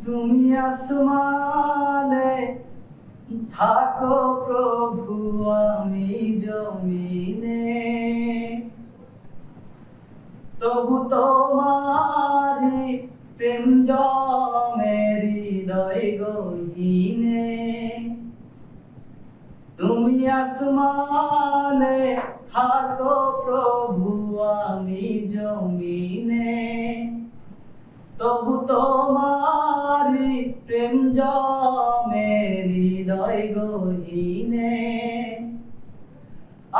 তুমি আসমানে থাকো প্রভু, আমি জমিনে, তবু তোমারি প্রেম জমে হৃদয় গহীনে। তুমি আসমানে থাকো প্রভু, আমি জমিনে, তবু তোমারি প্রেম জমে হৃদয় গহীনে।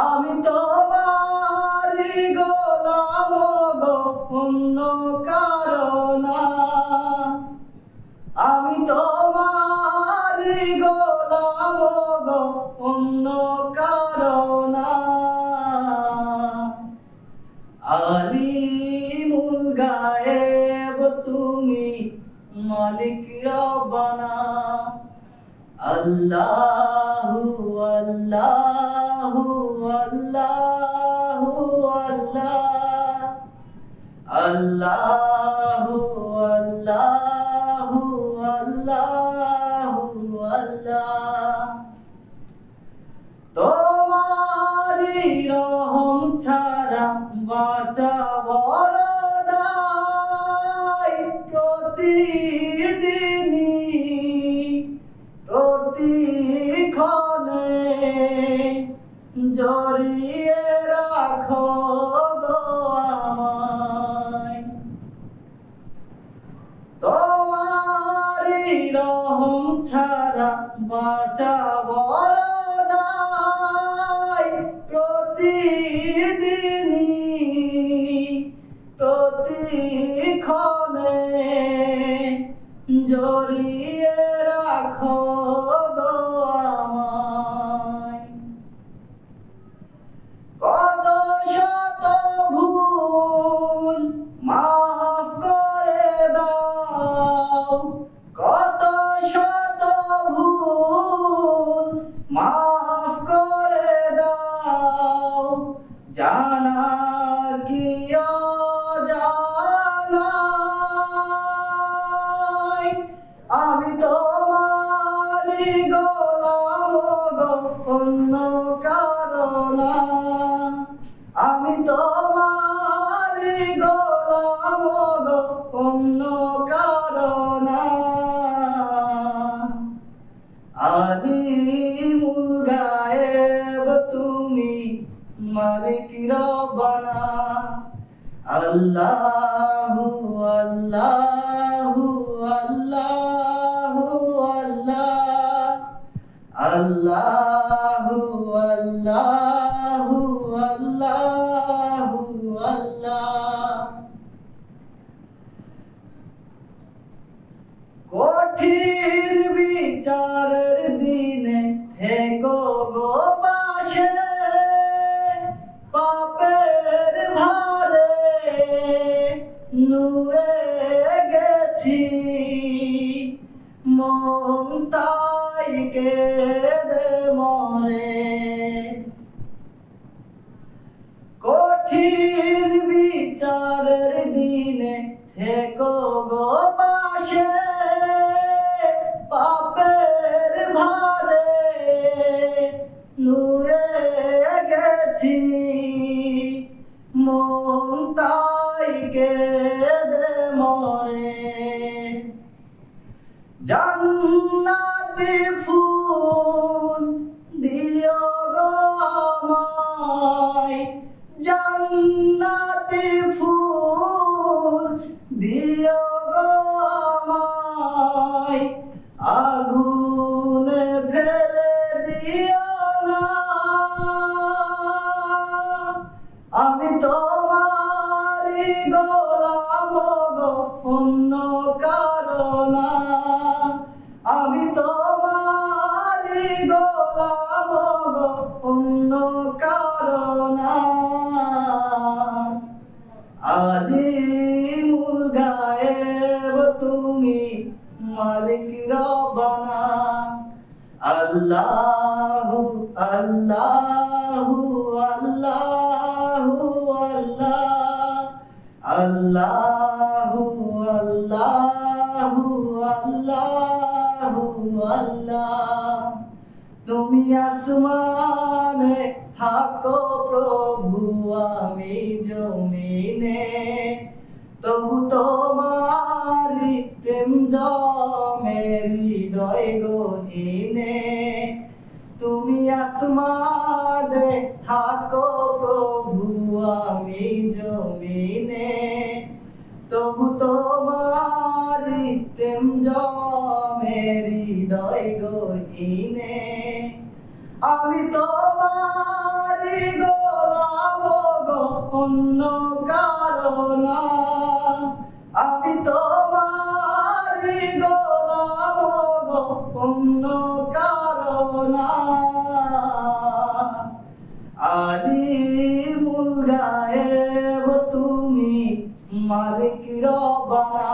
আমি তোমারি গোলাম গো, অন্য কারো না। আমি তোমারি গোলাম গো, অন্য কারো না। আলিমুল গায়েব তুমি, মালিক রব্বানা। আল্লাহু আল্লাহু আল্লাহু আল্লাহ, আল্লাহু আল্লাহু আল্লাহু আল্লাহ। তোমারি রহম ছাড়া বাঁচা বড় দায়। প্রতিদিনই প্রতিক্ষণে জড়িয়ে রাখো গো আমায়। তোমারি রহম ছাড়া বাঁচা বড় দায়। প্রতিদিনই প্রতিক্ষণে জড়িয়ে রাখো গো আমায়। কত শত ভুল মাফ করে দাও, কত শত ভুল মাফ করে দাও। জানা কি অজানায়, আমি তোমারি গোলাম গো, অন্য কারো না। আমি তোমারি গোলাম গো, অন্য কারো না। আলিমুল গায়েব তুমি, মালিক রব্বানা। আল্লাহু আল্লাহু আল্লাহু আল্লাহ, আল্লাহু আল্লাহু আল্লাহু আল্লাহ। কঠিন বিচারের দিনে থেকো গো পাশে। পাপের ভারে নুয়ে গেছি, মন তাই কেঁদে মরে। কঠিন বিচারের দিনে থেকো গো পাশে। পাপের ভারে নুয়ে গেছি, মন তাই কেঁদে মরে। জান্নাতি ফুল দিও গো আমায়, জান্নাতি ফুল দিও গো আমায়। আগুনে ফেলে দিও না, আমি তোমারি গোলাম গো, অন্য কারো না। আমি তোমারি গোলাম গো, অন্য কারো না। আলিমুল গায়েব তুমি, মালিক রব্বানা। আল্লাহু আল্লাহু আল্লাহু আল্লাহ, আল্লাহু আল্লাহু আল্লাহু আল্লাহ। তুমি আসমানে থাকো প্রভু, আমি জমিনে, তবু তোমারি প্রেম জমে হৃদয় গহীনে। তুমি আসমানে থাকো প্রভু, আমি জমিনে, তবু তোমারি প্রেম জমে হৃদয় গহীনে। আমি তোমারি গোলাম গো, অন্য কারো না। আমি তোমারি গোলাম গো, অন্য কারো না। আলিমুল গায়েব তুমি, মালিক রব্বানা।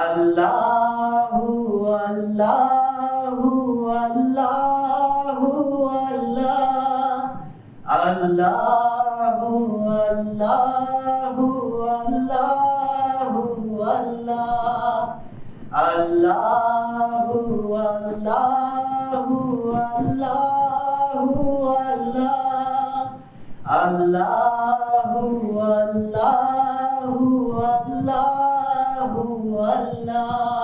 আল্লাহু আল্লাহু আল্লাহু আল্লাহ। আল্লাহু আল্লাহু আল্লাহু আল্লাহ। আল্লাহু আল্লাহু আল্লাহু আল্লাহ। আল্লাহু আল্লাহু আল্লাহু আল্লাহ।